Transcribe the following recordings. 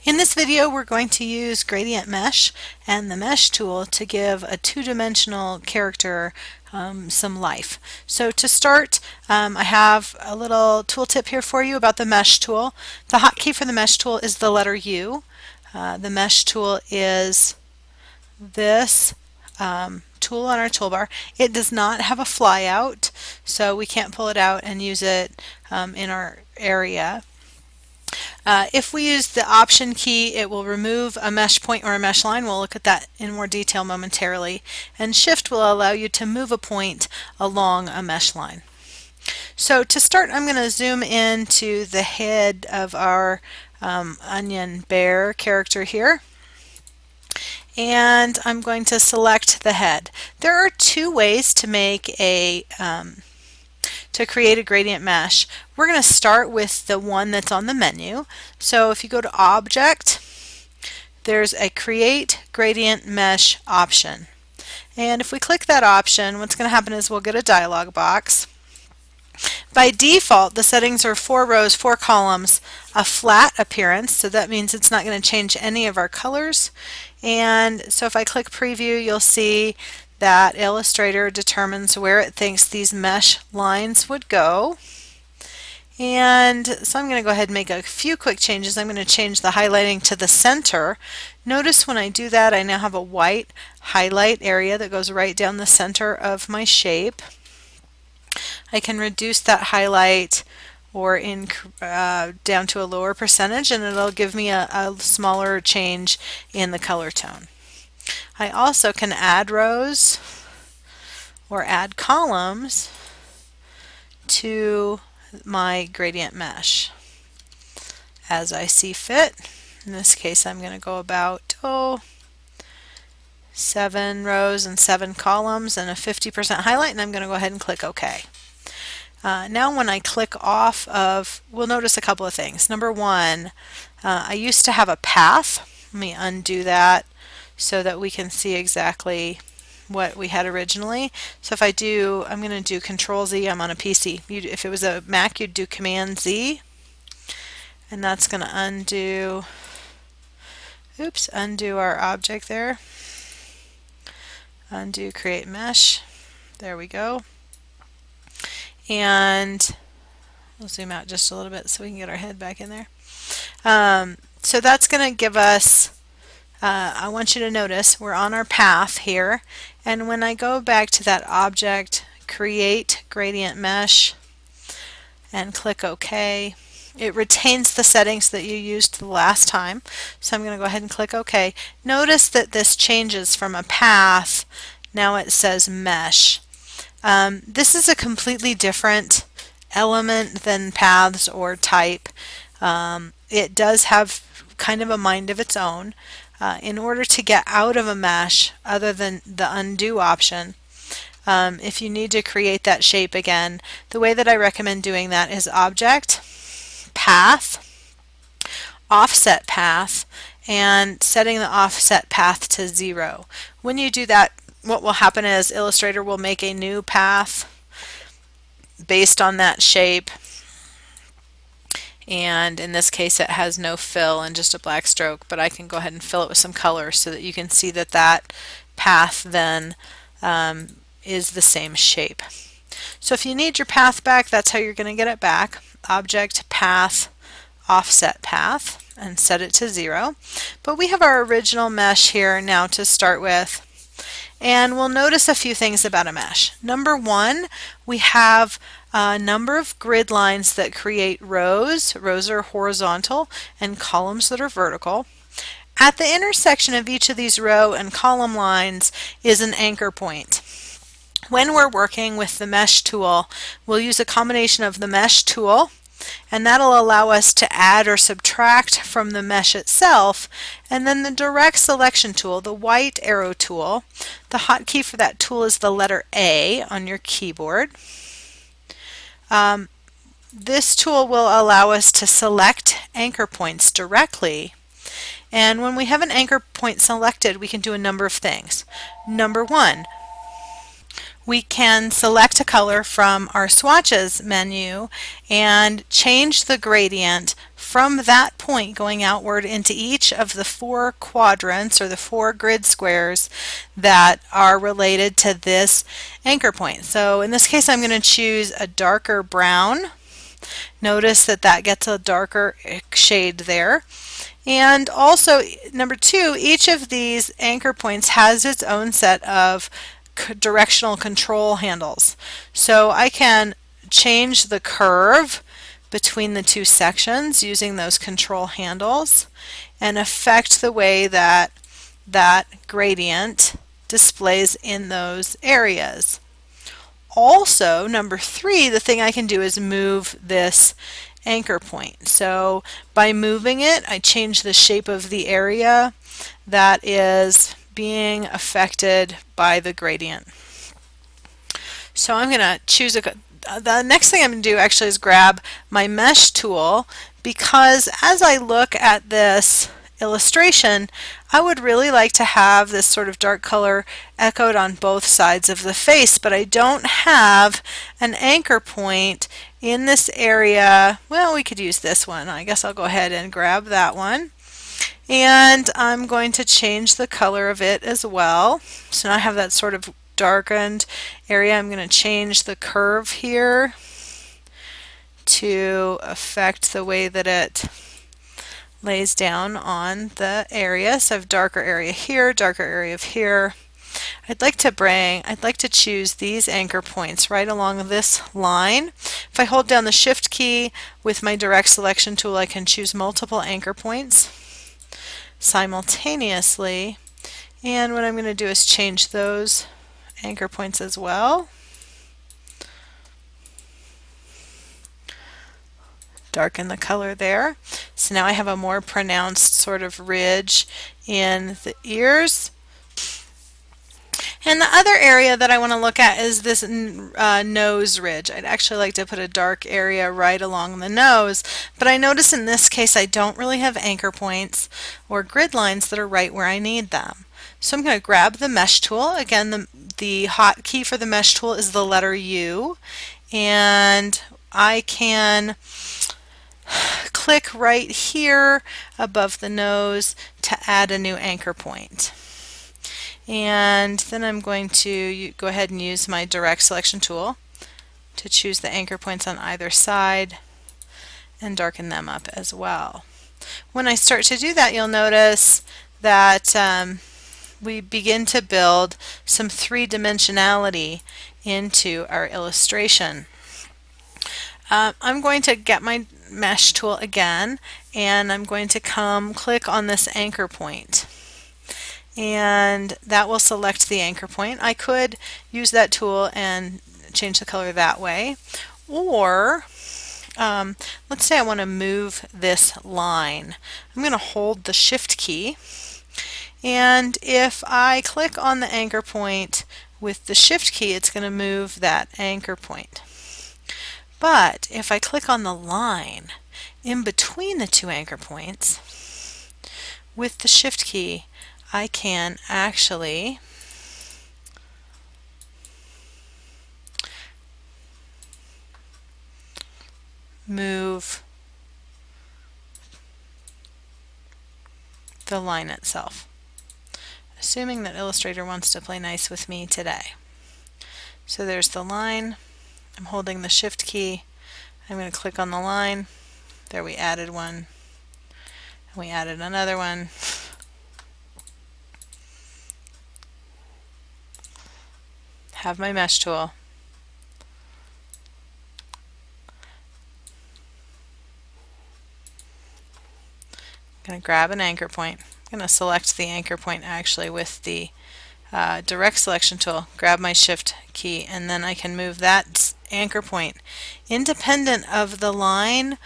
In this video, we're going to use gradient mesh and the mesh tool to give a two-dimensional character some life. So to start, I have a little tooltip here for you about the mesh tool. The hotkey for the mesh tool is the letter U. The mesh tool is this tool on our toolbar. It does not have a flyout, so we can't pull it out and use it in our area. If we use the Option key, it will remove a mesh point or a mesh line. We'll look at that in more detail momentarily. And Shift will allow you to move a point along a mesh line. So to start, I'm going to zoom into the head of our onion bear character here. And I'm going to select the head. There are two ways to make to create a gradient mesh. We're going to start with the one that's on the menu. So if you go to Object, there's a Create Gradient Mesh option. And if we click that option, what's going to happen is we'll get a dialog box. By default, the settings are 4 rows, 4 columns, a flat appearance, so that means it's not going to change any of our colors. And so if I click Preview, you'll see that Illustrator determines where it thinks these mesh lines would go. And so I'm going to go ahead and make a few quick changes. I'm going to change the highlighting to the center. Notice when I do that, I now have a white highlight area that goes right down the center of my shape. I can reduce that highlight or down to a lower percentage, and it'll give me a smaller change in the color tone. I also can add rows or add columns to my gradient mesh as I see fit. In this case, I'm going to go about 7 rows and 7 columns and a 50% highlight, and I'm going to go ahead and click OK. Now when I click off of, we'll notice a couple of things. Number one, I used to have a path. Let me undo that so that we can see exactly what we had originally. So if I do, I'm going to do Control Z. I'm on a PC. If it was a Mac, you'd do Command Z, and that's going to undo our object there. Undo Create Mesh. There we go. And we'll zoom out just a little bit so we can get our head back in there. So that's going to give us, I want you to notice we're on our path here, and when I go back to that object, Create Gradient Mesh, and click OK, it retains the settings that you used the last time. So I'm going to go ahead and click OK. Notice that this changes from a path, now it says Mesh. This is a completely different element than paths or type. It does have kind of a mind of its own. In order to get out of a mesh, other than the undo option, if you need to create that shape again, the way that I recommend doing that is Object, Path, Offset Path, and setting the offset path to 0. When you do that, what will happen is Illustrator will make a new path based on that shape, and in this case it has no fill and just a black stroke, but I can go ahead and fill it with some color so that you can see that that path then is the same shape. So if you need your path back, that's how you're going to get it back. Object, Path, Offset Path, and set it to 0. But we have our original mesh here now to start with. And we'll notice a few things about a mesh. Number one, we have a number of grid lines that create rows. Rows are horizontal, and columns that are vertical. At the intersection of each of these row and column lines is an anchor point. When we're working with the mesh tool, we'll use a combination of the mesh tool, and that'll allow us to add or subtract from the mesh itself, and then the direct selection tool, the white arrow tool. The hotkey for that tool is the letter A on your keyboard. This tool will allow us to select anchor points directly, and when we have an anchor point selected, we can do a number of things. Number one, we can select a color from our swatches menu and change the gradient from that point going outward into each of the 4 quadrants or the 4 grid squares that are related to this anchor point. So in this case I'm going to choose a darker brown. Notice that that gets a darker shade there. And also, number 2, each of these anchor points has its own set of directional control handles. So I can change the curve between the 2 sections using those control handles and affect the way that that gradient displays in those areas. Also, number 3, the thing I can do is move this anchor point. So by moving it, I change the shape of the area that is being affected by the gradient. So I'm going to choose the next thing I'm going to do actually is grab my mesh tool, because as I look at this illustration, I would really like to have this sort of dark color echoed on both sides of the face, but I don't have an anchor point in this area. Well, we could use this one. I guess I'll go ahead and grab that one. And I'm going to change the color of it as well. So now I have that sort of darkened area. I'm going to change the curve here to affect the way that it lays down on the area. So I have darker area here, darker area of here. I'd like to choose these anchor points right along this line. If I hold down the Shift key with my direct selection tool, I can choose multiple anchor points simultaneously. And what I'm going to do is change those anchor points as well. Darken the color there. So now I have a more pronounced sort of ridge in the ears. And the other area that I want to look at is this nose ridge. I'd actually like to put a dark area right along the nose, but I notice in this case I don't really have anchor points or grid lines that are right where I need them. So I'm going to grab the mesh tool. Again, the hotkey for the mesh tool is the letter U, and I can click right here above the nose to add a new anchor point. And then I'm going to go ahead and use my direct selection tool to choose the anchor points on either side and darken them up as well. When I start to do that, you'll notice that we begin to build some three-dimensionality into our illustration. I'm going to get my mesh tool again, and I'm going to click on this anchor point, and that will select the anchor point. I could use that tool and change the color that way, or let's say I want to move this line. I'm going to hold the Shift key, and if I click on the anchor point with the Shift key, it's going to move that anchor point. But if I click on the line in between the two anchor points with the Shift key, I can actually move the line itself, assuming that Illustrator wants to play nice with me today. So there's the line. I'm holding the Shift key. I'm going to click on the line. There, we added one. And we added another one. Have my mesh tool. I'm going to grab an anchor point. I'm going to select the anchor point actually with the direct selection tool, grab my Shift key, and then I can move that anchor point independent of the line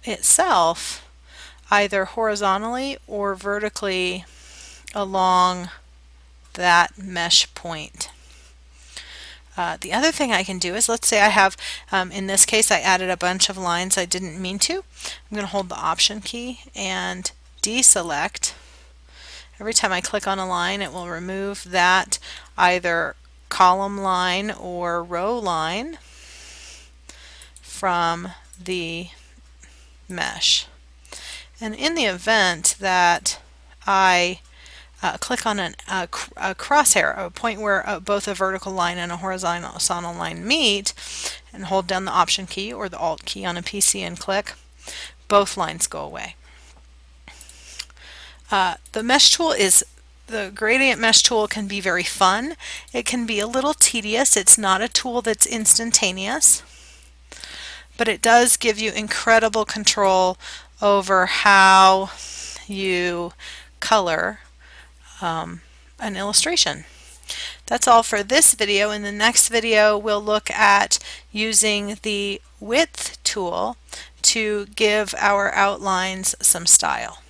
itself, either horizontally or vertically along that mesh point. The other thing I can do is, let's say I have, in this case I added a bunch of lines I didn't mean to. I'm going to hold the Option key and deselect. Every time I click on a line, it will remove that either column line or row line from the mesh. And in the event that I click on a crosshair, a point where both a vertical line and a horizontal line meet, and hold down the Option key or the Alt key on a PC and click, both lines go away. The gradient mesh tool can be very fun. It can be a little tedious. It's not a tool that's instantaneous, but it does give you incredible control over how you color an illustration. That's all for this video. In the next video, we'll look at using the width tool to give our outlines some style.